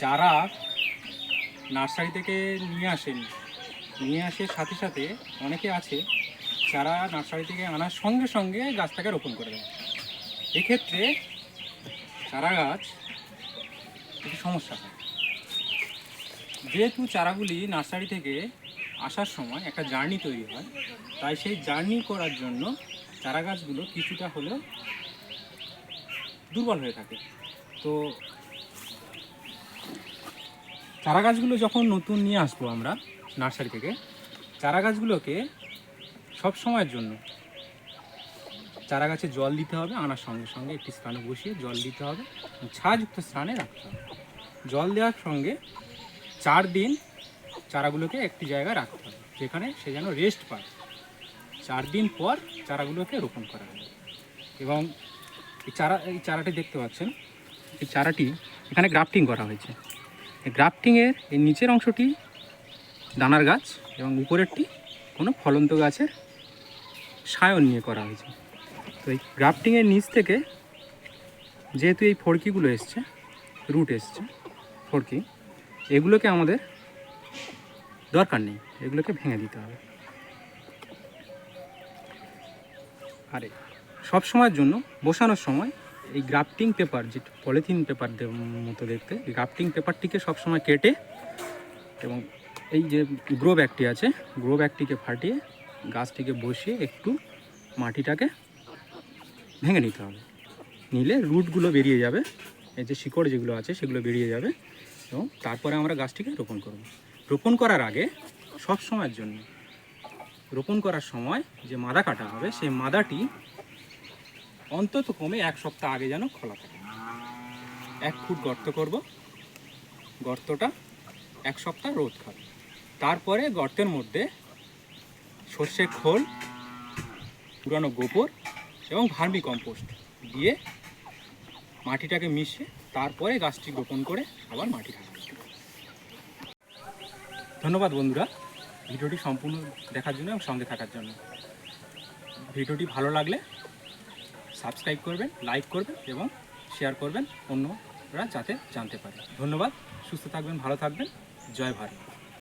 চারা নার্সারি থেকে নিয়ে আসে সাথে সাথে অনেকে আছে চারা নার্সারি থেকে আনার সঙ্গে সঙ্গে গাছটাকে রোপণ করে দেয়। এক্ষেত্রে চারা গাছ একটু সমস্যা হয়। যেহেতু চারাগুলি নার্সারি থেকে আসার সময় একটা জার্নি তৈরি হয়, তাই সেই জার্নি করার জন্য চারা গাছগুলো কিছুটা হলেও দুর্বল হয়ে থাকে। তো চারা গাছগুলো যখন নতুন নিয়ে আসবো আমরা নার্সারি থেকে, চারা গাছগুলোকে সব সময়ের জন্য চারা গাছে জল দিতে হবে, আনার সঙ্গে সঙ্গে একটি স্থানে বসিয়ে জল দিতে হবে, ছায়াযুক্ত স্থানে রাখতে হবে। জল দেওয়ার সঙ্গে 4 দিন চারাগুলোকে একটি জায়গায় রাখতে হবে, যেখানে সে যেন রেস্ট পায়। 4 দিন পর চারাগুলোকে রোপণ করা হবে। এবং এই চারাটি দেখতে পাচ্ছেন, এই চারাটি এখানে গ্রাফটিং করা হয়েছে। এই গ্রাফটিংয়ের এই নিচের অংশটি দানার গাছ এবং উপরেরটি কোনো ফলন্ত গাছের সায়ন নিয়ে করা হয়েছে। তো এই গ্রাফটিংয়ের নিচ থেকে যেহেতু এই ফড়কিগুলো এসছে, রুট এসছে ফড়কি, এগুলোকে আমাদের দরকার নেই, এগুলোকে ভেঙে দিতে হবে। আর সব সময়ের জন্য বসানোর সময় এই গ্রাফটিং পেপার, যেটা পলিথিন পেপার মতো দেখতে, গ্রাফটিং পেপারটিকে সবসময় কেটে এবং এই যে গ্রো ব্যাগটি আছে, গ্রো ব্যাগটিকে ফাটিয়ে গাছটিকে বসিয়ে একটু মাটিটাকে ভেঙে নিতে হবে। নিলে রুটগুলো বেরিয়ে যাবে, এই যে শিকড় যেগুলো আছে সেগুলো বেরিয়ে যাবে, এবং তারপরে আমরা গাছটিকে রোপণ করব। রোপণ করার আগে সব সময়ের জন্য রোপণ করার সময় যে মাদা কাটা হবে, সেই মাদাটি অন্তত কমে 1 সপ্তাহ আগে যেন খোলা থাকে। 1 ফুট গর্ত করব, গর্তটা 1 সপ্তাহ রোদ খাবে। তারপরে গর্তের মধ্যে সর্ষের খোল, পুরানো গোবর এবং ভার্মি কম্পোস্ট দিয়ে মাটিটাকে মিশিয়ে তারপরে গাছটি রোপণ করে আবার মাটি ঢাকা। ধন্যবাদ বন্ধুরা ভিডিওটি সম্পূর্ণ দেখার জন্য এবং সঙ্গে থাকার জন্য। ভিডিওটি ভালো লাগলে সাবস্ক্রাইব করবেন, লাইক করবেন এবং শেয়ার করবেন, অন্যরা যাতে জানতে পারে। ধন্যবাদ, সুস্থ থাকবেন, ভালো থাকবেন। জয় ভারত।